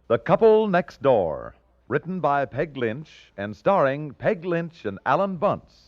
The Couple Next Door, written by Peg Lynch and starring Peg Lynch and Alan Bunce.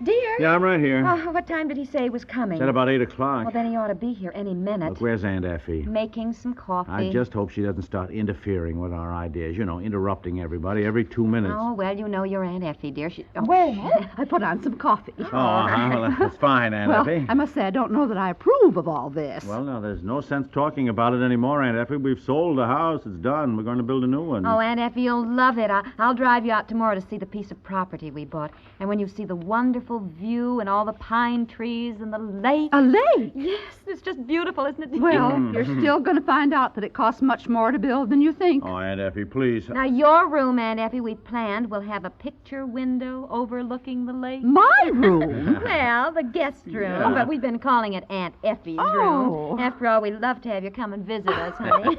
Dear? Yeah, I'm right here. Oh, what time did he say he was coming? Said about 8 o'clock. Well, then he ought to be here any minute. Look, where's Aunt Effie? Making some coffee. I just hope she doesn't start interfering with our ideas. You know, interrupting everybody every 2 minutes. Oh, well, you know your Aunt Effie, dear. Well, I put on some coffee. Well, that's fine, Aunt Effie. I must say I don't know that I approve of all this. Well, now, there's no sense talking about it anymore, Aunt Effie. We've sold the house. It's done. We're going to build a new one. Oh, Aunt Effie, you'll love it. I'll drive you out tomorrow to see the piece of property we bought. And when you see the wonderful view and all the pine trees and the lake. A lake? Yes, it's just beautiful, isn't it? Well, you're still going to find out that it costs much more to build than you think. Oh, Aunt Effie, please. Now, your room, Aunt Effie, we planned will have a picture window overlooking the lake. My room? Well, the guest room. Yeah. But we've been calling it Aunt Effie's room. After all, we'd love to have you come and visit us, honey.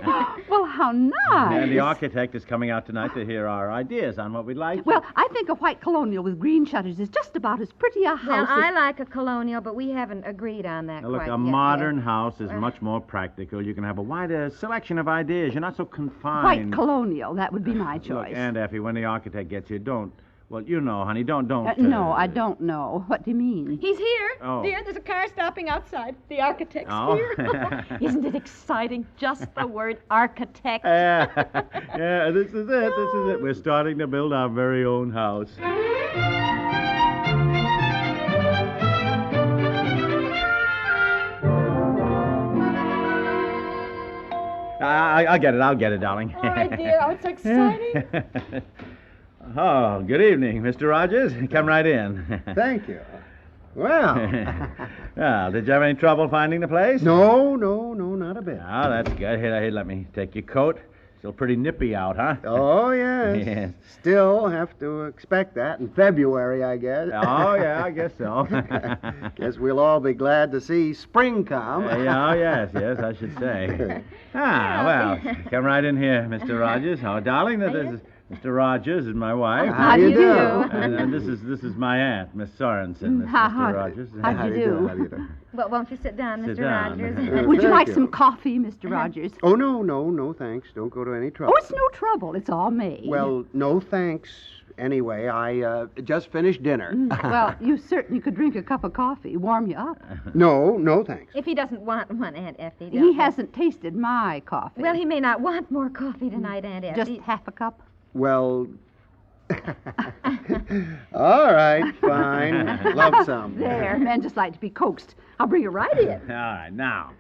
Well, how nice. And the architect is coming out tonight to hear our ideas on what we'd like. Well, I think a white colonial with green shutters is just about as pretty a house Well, I as... like a colonial, but we haven't agreed on that Now, look, quite a yet. modern house is much more practical. You can have a wider selection of ideas. You're not so confined. White colonial, that would be my choice. Look, Aunt Effie, when the architect gets here, don't... Well, you know, honey, don't... No, I don't know. What do you mean? He's here. Oh. Dear, there's a car stopping outside. The architect's Oh. here. Isn't it exciting? Just the word architect. Yeah, this is it. We're starting to build our very own house. I'll get it, darling. All right, dear. Oh, it's so exciting. Oh, good evening, Mr. Rogers. Come right in. Thank you. Well. Well, did you have any trouble finding the place? No, not a bit. Oh, that's good. Here, let me take your coat. Still pretty nippy out, huh? Oh, yes. Yes. Still have to expect that in February, I guess. Oh, yeah, I guess so. Guess we'll all be glad to see spring come. Yes, I should say. Well, come right in here, Mr. Rogers. Oh, darling, this is Mr. Rogers is my wife. How do you do? And this is my aunt, Miss Sorensen, Mr. Rogers. How do you do? How do you do? Well, won't you sit down, Sit Mr. down. Rogers? Would you Thank like you. some coffee, Mr. Rogers? Oh, no, thanks. Don't go to any trouble. Oh, it's no trouble. It's all made. Well, no thanks. Anyway, I just finished dinner. Well, you certainly could drink a cup of coffee, warm you up. No, thanks. If he doesn't want one, Aunt Effie. He hasn't tasted my coffee. Well, he may not want more coffee tonight, Aunt Effie. Just half a cup? Well... All right, fine. Love some. There, men just like to be coaxed. I'll bring it right in. All right, Now,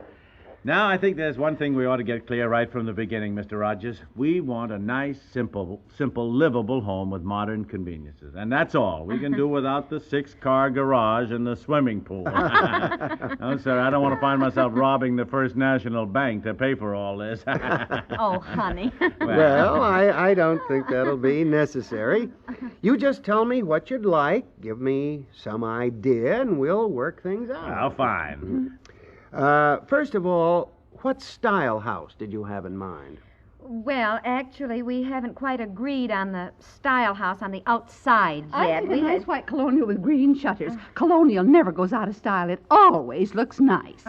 I think there's one thing we ought to get clear right from the beginning, Mr. Rogers. We want a nice, simple, livable home with modern conveniences. And that's all. We can do without the 6-car garage and the swimming pool. No, sir, I don't want to find myself robbing the First National Bank to pay for all this. Oh, honey. Well, I don't think that'll be necessary. You just tell me what you'd like, give me some idea, and we'll work things out. Well, fine. First of all, what style house did you have in mind? Well, actually, we haven't quite agreed on the style house on the outside I yet. think a nice white colonial with green shutters. Colonial never goes out of style. It always looks nice.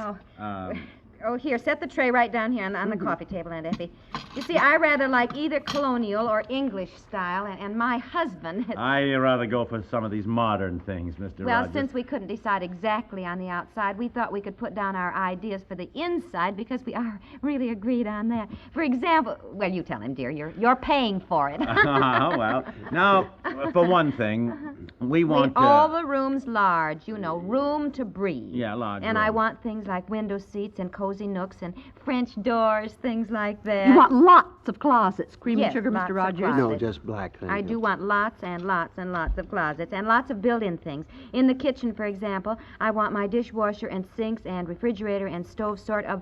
Oh, here, set the tray right down here on the coffee table, Aunt Effie. You see, I rather like either colonial or English style, and my husband... I rather go for some of these modern things, Mr. Well, Rogers. since we couldn't decide exactly on the outside, we thought we could put down our ideas for the inside because we are really agreed on that. For example... Well, you tell him, dear. You're paying for it. Well, now, for one thing, we want all the rooms large, room to breathe. Yeah, large And room. I want things like window seats and cozy nooks and French doors, things like that. You want lots lots of closets. Cream Yes, and sugar, lots Mr. of Rogers. closets. No, just black, thank I you. do want lots and lots and lots of closets and lots of built-in things. In the kitchen, for example, I want my dishwasher and sinks and refrigerator and stove sort of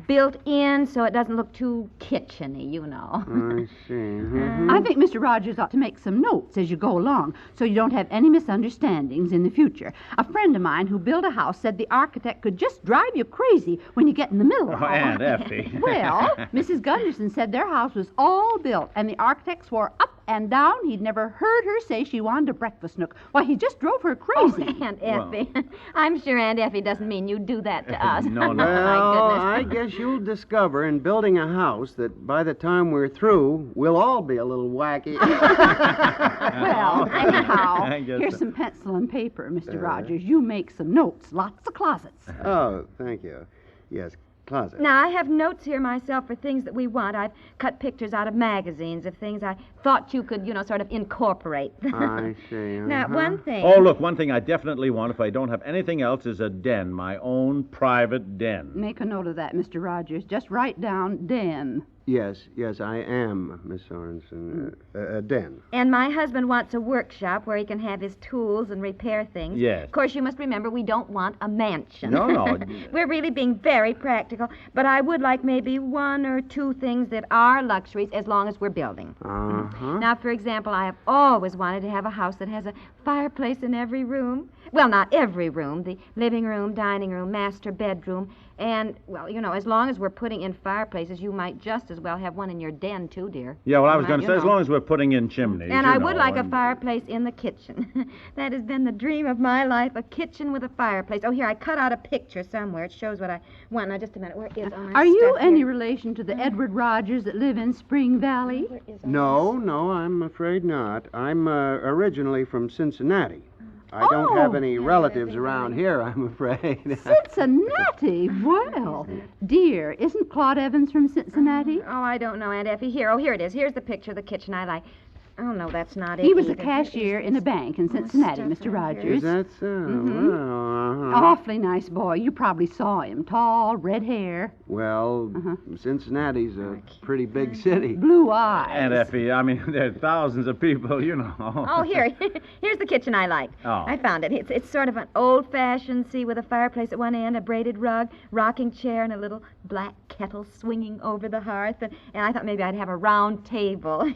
built in so it doesn't look too kitchen-y, you know. I see. Mhm. I think Mr. Rogers ought to make some notes as you go along so you don't have any misunderstandings in the future. A friend of mine who built a house said the architect could just drive you crazy when you get in the middle of Oh, it. Aunt Effie. Well, Mrs. Gunderson said their house was all built, and the architect swore up and down he'd never heard her say she wanted a breakfast nook. Why, he just drove her crazy. Oh, Aunt Effie. I'm sure Aunt Effie doesn't mean you do that to us. No, no. Well, My I goodness. guess you'll discover in building a house that by the time we're through, we'll all be a little wacky. Well, anyhow, I guess here's so. some pencil and paper, Mr. Rogers. You make some notes. Lots of closets. Oh, thank you. Yes, closet. Now, I have notes here myself for things that we want. I've cut pictures out of magazines of things I thought you could, sort of incorporate. I see. Now, uh-huh. one thing. Oh, look, one thing I definitely want, if I don't have anything else, is a den, my own private den. Make a note of that, Mr. Rogers. Just write down den. Yes, I am, Miss Sorensen. A den. And my husband wants a workshop where he can have his tools and repair things. Yes. Of course, you must remember we don't want a mansion. No. We're really being very practical, but I would like maybe one or two things that are luxuries as long as we're building. Uh-huh. Now, for example, I have always wanted to have a house that has a fireplace in every room. Well, not every room. The living room, dining room, master bedroom. And, well, as long as we're putting in fireplaces, you might just as well have one in your den, too, dear. Yeah, well, I was Well, going to you say, as know. long as we're putting in chimneys. And you I would know, like a and- fireplace in the kitchen. That has been the dream of my life, a kitchen with a fireplace. Oh, here, I cut out a picture somewhere. It shows what I want. Now, just a minute. Where is all my Are you stuff any here? relation to the Edward Rogers that live in Spring Valley? Where is all No, I'm afraid not. I'm originally from Cincinnati. I don't have any relatives around here, I'm afraid. Cincinnati? Well, dear, isn't Claude Evans from Cincinnati? Oh, I don't know, Aunt Effie. Here it is. Here's the picture of the kitchen I like. Oh, no, that's not it. He was a either. cashier in a bank in Cincinnati, stuff Mr. right here. Is Rogers. that so? Mm-hmm. Well, uh-huh. Awfully nice boy. You probably saw him. Tall, red hair, Well, Cincinnati's a pretty big city. blue eyes. Aunt Effie, I mean, there are thousands of people, Oh, here. Here's the kitchen I like. Oh. I found it. It's sort of an old-fashioned, see, with a fireplace at one end, a braided rug, rocking chair, and a little black kettle swinging over the hearth. And I thought maybe I'd have a round table,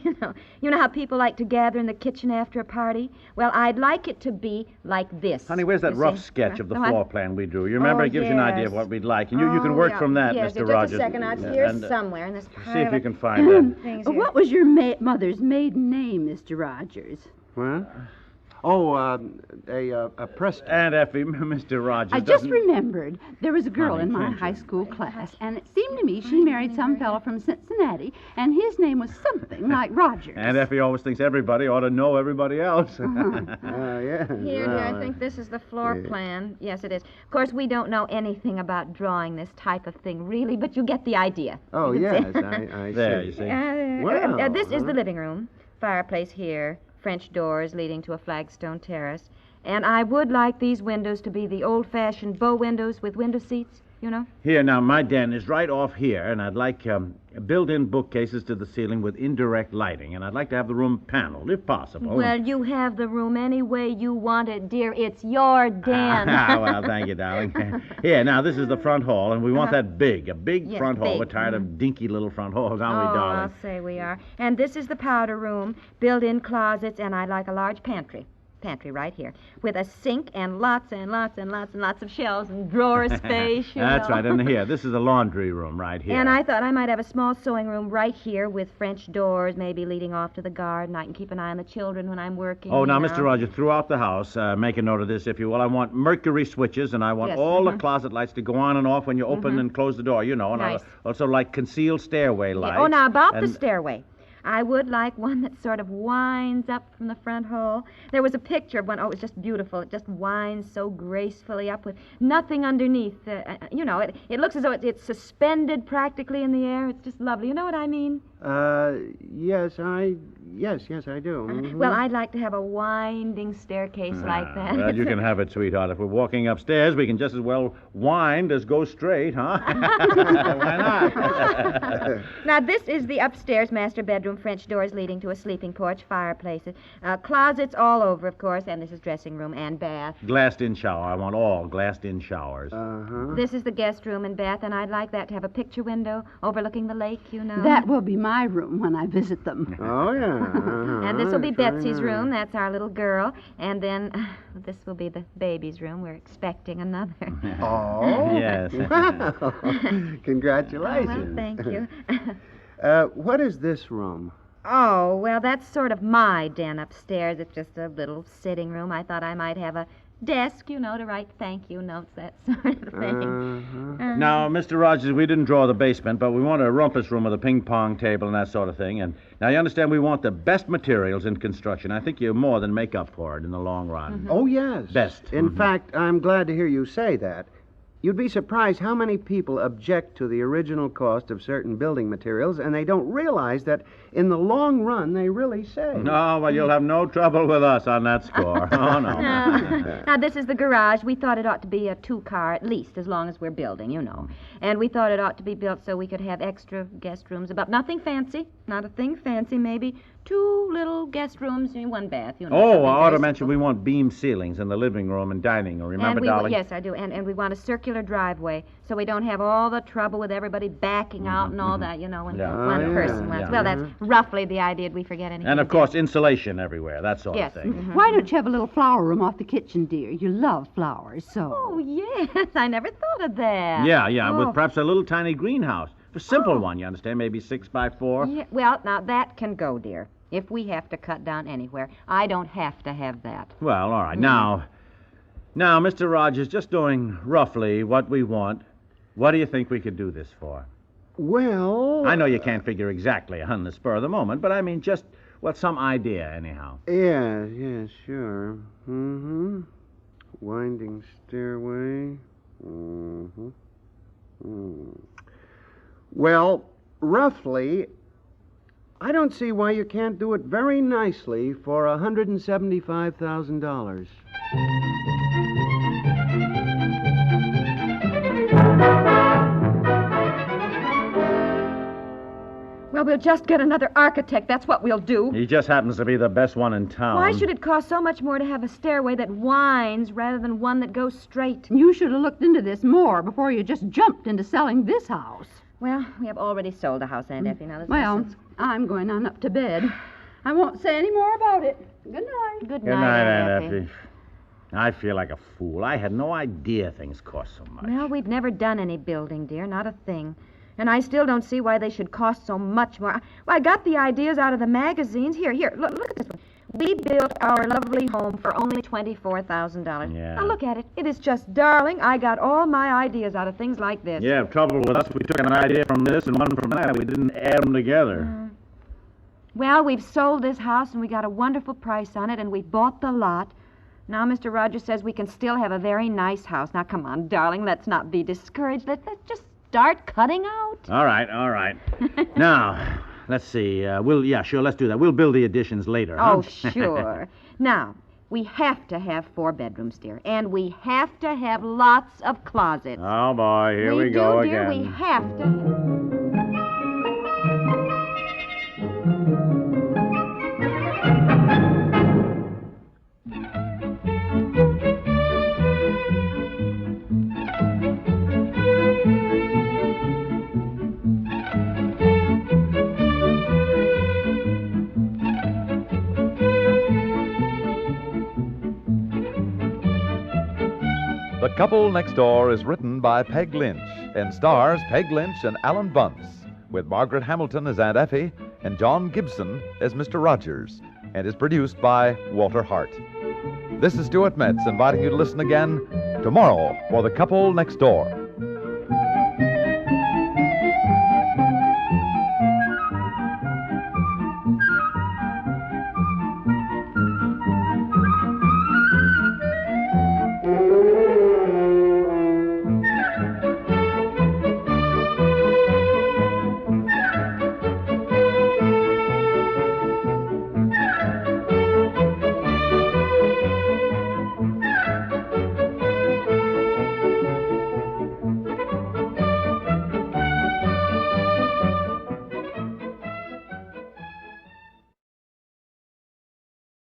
You know how people like to gather in the kitchen after a party? Well, I'd like it to be like this. Honey, where's that you rough see? sketch of the No, floor plan we drew? You remember? Oh, It gives you an idea of yes. what we'd like. And you can work yeah. from that, yes, Mr. just Rogers. a second. It's Yeah, here and, somewhere in this pile See if of you can find that. things here. What was your mother's maiden name, Mr. Rogers? What? Oh, a Preston. Aunt Effie, Mr. Rogers I just doesn't- remembered there was a girl Honey, in my can't you? high school class, and it seemed to me she married some fellow from Cincinnati, and his name was something like Rogers. Aunt Effie always thinks everybody ought to know everybody else. Yeah. Here, well, I think this is the floor plan. Yes, it is. Of course, we don't know anything about drawing this type of thing, really, but you get the idea. Oh, You yes, can I There, see. you see. Well, this is the living room. Fireplace here. French doors leading to a flagstone terrace. And I would like these windows to be the old-fashioned bow windows with window seats, Here, now, my den is right off here, and I'd like built-in bookcases to the ceiling with indirect lighting, and I'd like to have the room paneled, if possible. Well, you have the room any way you want it, dear. It's your den. Well, thank you, darling. Here, now, this is the front hall, and we want that big, a big Yes, front hall. big. We're tired of dinky little front halls, aren't we, Oh, darling? I'll say we are. And this is the powder room, built-in closets, and I'd like a large pantry. Pantry right here, with a sink and lots and lots and lots and lots of shelves and drawer space. That's right, and here, this is the laundry room right here. And I thought I might have a small sewing room right here with French doors, maybe leading off to the garden. I can keep an eye on the children when I'm working. Oh, now, you Mr. know. Rogers, throughout the house, make a note of this, if you will. I want mercury switches, and I want Yes, all the closet lights to go on and off when you open and close the door, And Nice. I also like concealed stairway lights. Oh, now about the and- stairway. I would like one that sort of winds up from the front hall. There was a picture of one. Oh, it was just beautiful. It just winds so gracefully up with nothing underneath. It looks as though it's suspended practically in the air. It's just lovely. You know what I mean? Yes, I Yes, I do. Mhm. Well, I'd like to have a winding staircase like that. Well, you can have it, sweetheart. If we're walking upstairs, we can just as well wind as go straight, huh? Why not? Now, this is the upstairs master bedroom. French doors leading to a sleeping porch, fireplaces, closets all over, of course, and this is dressing room and bath. Glassed-in shower. I want all glassed-in showers. Uh-huh. This is the guest room and bath, and I'd like that to have a picture window overlooking the lake, you know. That will be my room when I visit them. Oh, yeah. Uh-huh. And this will be That's very Betsy's nice. room. That's our little girl. And then this will be the baby's room. We're expecting another. Oh? Yes. Wow. Congratulations. Well, thank you. What is this room? Oh, well, that's sort of my den upstairs. It's just a little sitting room. I thought I might have a desk, you know, to write thank you notes, that sort of thing. Uh-huh. Now, Mr. Rogers, we didn't draw the basement, but we want a rumpus room with a ping-pong table and that sort of thing. And now you understand we want the best materials in construction. I think you more than make up for it in the long run. Oh, yes. Best. In fact, I'm glad to hear you say that. You'd be surprised how many people object to the original cost of certain building materials, and they don't realize that in the long run they really save. No, well, you'll have no trouble with us on that score. Oh, no. Now, this is the garage. We thought it ought to be a 2-car at least, as long as we're building, you know. And we thought it ought to be built so we could have extra guest rooms above. Nothing fancy, not a thing fancy, maybe 2 little guest rooms and 1 bath, you know. Oh, something I ought very to mention simple. we want beam ceilings in the living room and dining room. Remember, and we, darling? Yes, I do. And we want a circular driveway so we don't have all the trouble with everybody backing out and all that, you know, when Yeah. one Oh, person yeah. wants. Yeah. Well, that's roughly the idea. Did we forget anything? And, of course, insulation everywhere, that sort Yes. of thing. Mhm. Why don't you have a little flower room off the kitchen, dear? You love flowers, so. Oh, yes. I never thought of that. Yeah, Oh. with perhaps a little tiny greenhouse. A simple one, you understand, maybe 6 by 4. Yeah, well, now that can go, dear. If we have to cut down anywhere, I don't have to have that. Well, all right. Now, Mr. Rogers, just doing roughly what we want, what do you think we could do this for? Well... I know you can't figure exactly on the spur of the moment, but I mean just, well, some idea, anyhow. Yeah, sure. Mm-hmm. Winding stairway. Mm-hmm. Well, roughly, I don't see why you can't do it very nicely for $175,000. Well, we'll just get another architect. That's what we'll do. He just happens to be the best one in town. Why should it cost so much more to have a stairway that winds rather than one that goes straight? You should have looked into this more before you just jumped into selling this house. Well, we have already sold a house, Aunt Effie. Now, there's no Well, sense. I'm going on up to bed. I won't say any more about it. Good night. Good Good night, night, Aunt Aunt Effie. I feel like a fool. I had no idea things cost so much. Well, we've never done any building, dear, not a thing. And I still don't see why they should cost so much more. Well, I got the ideas out of the magazines. Here, look at this one. We built our lovely home for only $24,000. Yeah. Now, look at it. It is just darling. I got all my ideas out of things like this. Yeah, trouble with us, we took an idea from this and one from that. We didn't add them together. Well, we've sold this house, and we got a wonderful price on it, and we bought the lot. Now, Mr. Rogers says we can still have a very nice house. Now, come on, darling, let's not be discouraged. Let's just start cutting out. All right. Now, let's see. Sure, let's do that. We'll build the additions later. Oh, huh? sure. Now, we have to have 4 bedrooms, dear, and we have to have lots of closets. Oh, boy, here we go do, dear. again. We have to. The Couple Next Door is written by Peg Lynch and stars Peg Lynch and Alan Bunce, with Margaret Hamilton as Aunt Effie and John Gibson as Mr. Rogers, and is produced by Walter Hart. This is Stuart Metz inviting you to listen again tomorrow for The Couple Next Door.